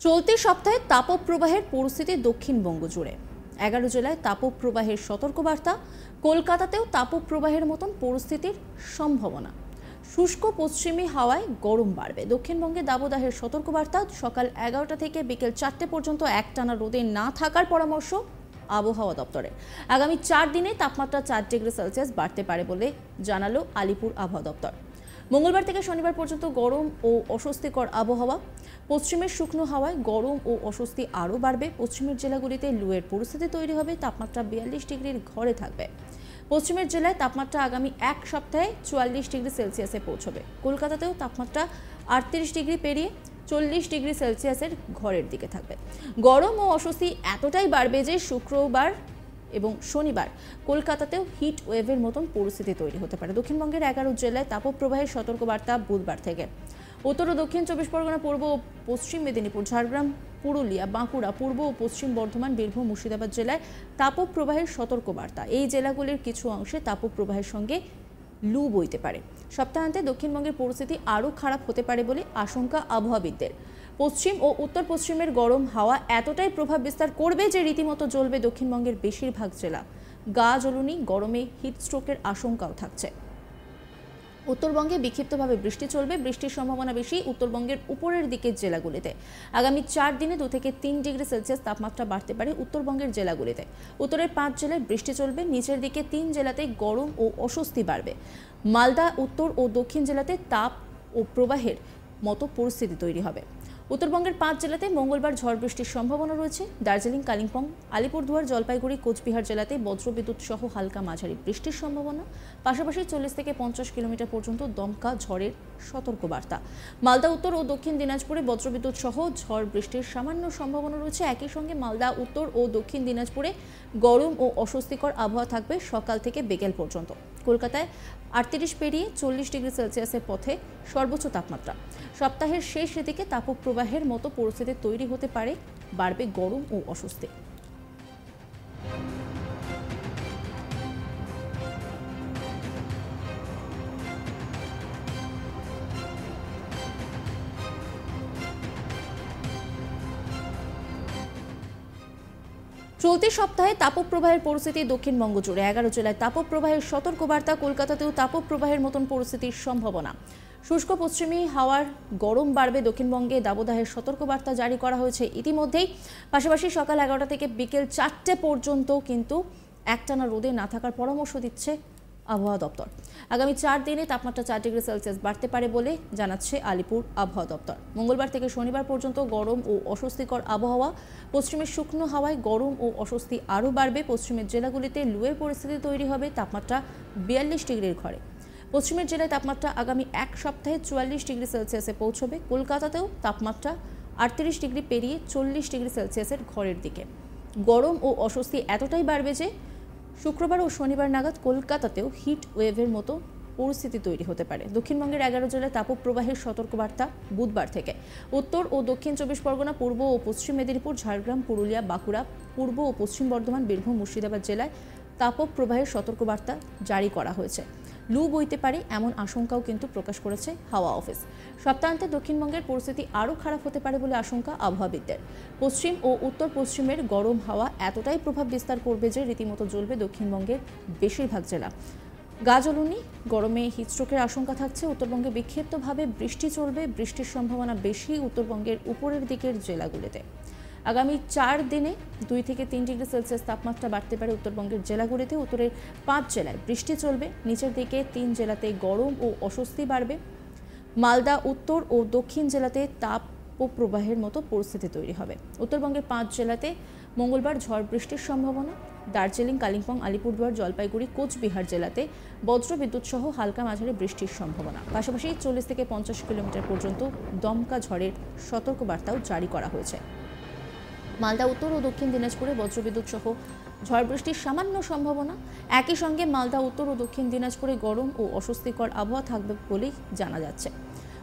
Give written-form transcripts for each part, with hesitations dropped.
চলতি সপ্তাহে তাপপ্রবাহের পরিস্থিতি দক্ষিণবঙ্গ জুড়ে 11 জেলায় তাপপ্রবাহের সতর্কবার্তা। কলকাতাতেও তাপপ্রবাহের মতন পরিস্থিতির সম্ভাবনা। শুষ্ক পশ্চিমী হাওয়ায় গরম বাড়বে। দক্ষিণবঙ্গে দাবদাহের সতর্কবার্তা। সকাল 11টা থেকে বিকেল 4টে পর্যন্ত একটানা রোদে না থাকার পরামর্শ আবহাওয়া দপ্তরের। আগামী 4 দিনে তাপমাত্রা 4 ডিগ্রি সেলসিয়াস বাড়তে পারে বলে জানালো আলিপুর আবহাওয়া দপ্তর। মঙ্গলবার থেকে শনিবার পর্যন্ত গরম ও অস্বস্তিকর আবহাওয়া। পশ্চিমের শুকনো হাওয়ায় গরম ও অস্বস্তি আরও বাড়বে। পশ্চিমের জেলাগুলিতে লুয়ের পরিস্থিতি তৈরি হবে। তাপমাত্রা 42 ডিগ্রির ঘরে থাকবে। পশ্চিমের জেলায় তাপমাত্রা আগামী এক সপ্তাহে 44 ডিগ্রি সেলসিয়াসে পৌঁছবে। কলকাতাতেও তাপমাত্রা 38 ডিগ্রি পেরিয়ে 40 ডিগ্রি সেলসিয়াসের ঘরের দিকে থাকবে। গরম ও অস্বস্তি এতটাই বাড়বে যে শুক্রবার এবং শনিবার কলকাতাতেও হিট ওয়েভের মতন পরিস্থিতি তৈরি হতে পারে। দক্ষিণবঙ্গের 11 জেলায় তাপপ্রবাহের সতর্কবার্তা বুধবার থেকে। উত্তর ও দক্ষিণ 24 পরগনা, পূর্ব ও পশ্চিম মেদিনীপুর, ঝাড়গ্রাম, পুরুলিয়া, বাঁকুড়া, পূর্ব ও পশ্চিম বর্ধমান, বীরভূম, মুর্শিদাবাদ জেলায় তাপপ্রবাহের সতর্কবার্তা। এই জেলাগুলির কিছু অংশে তাপপ্রবাহের সঙ্গে লু বইতে পারে। সপ্তাহান্তে দক্ষিণবঙ্গের পরিস্থিতি আরও খারাপ হতে পারে বলে আশঙ্কা আবহাওয়াবিদদের। পশ্চিম ও উত্তর পশ্চিমের গরম হাওয়া এতটাই প্রভাব বিস্তার করবে যে রীতিমতো জ্বলবে দক্ষিণবঙ্গের বেশিরভাগ জেলা। গা জ্বলুনি, গরমে হিটস্ট্রোকের আশঙ্কাও থাকছে। উত্তরবঙ্গে বিক্ষিপ্তভাবে বৃষ্টি চলবে। বৃষ্টির সম্ভাবনা বেশি উত্তরবঙ্গের উপরের দিকের জেলাগুলিতে। আগামী 4 দিনে 2 থেকে 3 ডিগ্রি সেলসিয়াস তাপমাত্রা বাড়তে পারে উত্তরবঙ্গের জেলাগুলিতে। উত্তরের 5 জেলায় বৃষ্টি চলবে। নিচের দিকে 3 জেলাতে গরম ও অস্বস্তি বাড়বে। মালদা, উত্তর ও দক্ষিণ জেলাতে তাপ ও প্রবাহের মতো পরিস্থিতি তৈরি হবে। উত্তরবঙ্গের 5 জেলাতে মঙ্গলবার ঝড় বৃষ্টির সম্ভাবনা রয়েছে। দার্জিলিং, কালিম্পং, আলিপুরদুয়ার, জলপাইগুড়ি, কোচবিহার জেলাতে বজ্রবিদ্যুৎ সহ হালকা মাঝারি বৃষ্টির সম্ভাবনা। পাশাপাশি 40 থেকে 50 কিলোমিটার পর্যন্ত দমকা ঝড়ের সতর্কবার্তা। মালদা, উত্তর ও দক্ষিণ দিনাজপুরে বজ্রবিদ্যুৎ সহ ঝড় বৃষ্টির সামান্য সম্ভাবনা রয়েছে। একই সঙ্গে মালদা, উত্তর ও দক্ষিণ দিনাজপুরে গরম ও অস্বস্তিকর আবহাওয়া থাকবে সকাল থেকে বিকেল পর্যন্ত। কলকাতায় 38 পেরিয়ে 40 ডিগ্রি সেলসিয়াসের পথে সর্বোচ্চ তাপমাত্রা। সপ্তাহের শেষ দিকে তাপপ্রবাহের মতো পরিস্থিতি তৈরি হতে পারে। বাড়বে গরম ও অস্বস্তি। চলতি সপ্তাহে তাপপ্রবাহের পরিস্থিতি দক্ষিণবঙ্গ জুড়ে। 11 জেলায় তাপপ্রবাহের সতর্কবার্তা। কলকাতাতেও তাপপ্রবাহের মতন পরিস্থিতির সম্ভাবনা। শুষ্ক পশ্চিমী হাওয়ার গরম বাড়বে। দক্ষিণবঙ্গে দাবদাহের সতর্কবার্তা জারি করা হয়েছে ইতিমধ্যেই। পাশাপাশি সকাল 11টা থেকে বিকেল 4টে পর্যন্ত কিন্তু একটানা রোদে না থাকার পরামর্শ দিচ্ছে আবহাওয়া দপ্তর। আগামী 4 দিনে তাপমাত্রা 4 ডিগ্রি সেলসিয়াস বাড়তে পারে বলে জানাচ্ছে আলিপুর আবহাওয়া দপ্তর। মঙ্গলবার থেকে শনিবার পর্যন্ত গরম ও অস্বস্তিকর আবহাওয়া। পশ্চিমের শুকনো হাওয়ায় গরম ও অস্বস্তি আরও বাড়বে। পশ্চিমের জেলাগুলিতে লুয়ের পরিস্থিতি তৈরি হবে। তাপমাত্রা 42 ডিগ্রির ঘরে। পশ্চিমের জেলায় তাপমাত্রা আগামী এক সপ্তাহে 44 ডিগ্রি সেলসিয়াসে পৌঁছবে। কলকাতাতেও তাপমাত্রা 38 ডিগ্রি পেরিয়ে 40 ডিগ্রি সেলসিয়াসের ঘরের দিকে। গরম ও অস্বস্তি এতটাই বাড়বে যে শুক্রবার ও শনিবার নাগাদ কলকাতাতেও হিট ওয়েভের মতো পরিস্থিতি তৈরি হতে পারে। দক্ষিণবঙ্গের 11 জেলায় তাপপ্রবাহের সতর্কবার্তা বুধবার থেকে। উত্তর ও দক্ষিণ 24 পরগনা, পূর্ব ও পশ্চিম মেদিনীপুর, ঝাড়গ্রাম, পুরুলিয়া, বাঁকুড়া, পূর্ব ও পশ্চিম বর্ধমান, বীরভূম, মুর্শিদাবাদ জেলায় তাপপ্রবাহের সতর্কবার্তা জারি করা হয়েছে। লু বইতে পারে এমন আশঙ্কাও কিন্তু প্রকাশ করেছে হাওয়া অফিস। সপ্তাহান্তে দক্ষিণবঙ্গের পরিস্থিতি আরও খারাপ হতে পারে বলে আশঙ্কা আবহাওয়াবিদদের। পশ্চিম ও উত্তর পশ্চিমের গরম হাওয়া এতটাই প্রভাব বিস্তার করবে যে রীতিমতো জ্বলবে দক্ষিণবঙ্গের বেশিরভাগ জেলা। গা জ্বলুনি, গরমে হিটস্ট্রোকের আশঙ্কা থাকছে। উত্তরবঙ্গে বিক্ষিপ্তভাবে বৃষ্টি চলবে। বৃষ্টির সম্ভাবনা বেশি উত্তরবঙ্গের উপরের দিকের জেলাগুলিতে। আগামী 4 দিনে 2 থেকে 3 ডিগ্রি সেলসিয়াস তাপমাত্রা বাড়তে পারে উত্তরবঙ্গের জেলাগুলিতে। উত্তরের 5 জেলায় বৃষ্টি চলবে। নিচের দিকে 3 জেলাতে গরম ও অস্বস্তি বাড়বে। মালদা, উত্তর ও দক্ষিণ জেলাতে তাপ ও প্রবাহের মতো পরিস্থিতি তৈরি হবে। উত্তরবঙ্গের 5 জেলাতে মঙ্গলবার ঝড় বৃষ্টির সম্ভাবনা। দার্জিলিং, কালিম্পং, আলিপুরদুয়ার, জলপাইগুড়ি, কোচবিহার জেলাতে বজ্রবিদ্যুৎ সহ হালকা মাঝারি বৃষ্টির সম্ভাবনা। পাশাপাশি 40 থেকে 50 কিলোমিটার পর্যন্ত দমকা ঝড়ের সতর্কবার্তাও জারি করা হয়েছে। মালদা, উত্তর ও দক্ষিণ দিনাজপুরে বজ্রবিদ্যুৎ সহ ঝড় বৃষ্টির সামান্য সম্ভাবনা। একই সঙ্গে মালদা, উত্তর ও দক্ষিণ দিনাজপুরে গরম ও অস্বস্তিকর আবহাওয়া থাকবে বলেই জানা যাচ্ছে।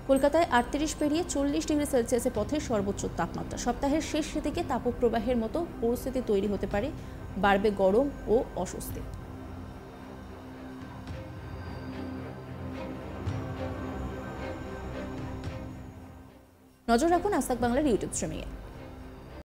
কলকাতায় 38 পেরিয়ে 40 ডিগ্রি সেলসিয়াসের পথে সর্বোচ্চ তাপমাত্রা। সপ্তাহের শেষ দিকে তাপপ্রবাহের মতো পরিস্থিতি তৈরি হতে পারে। বাড়বে গরম ও অস্বস্তি। নজর রাখুন আজ তাক বাংলার ইউটিউব স্ট্রিমিংয়ে।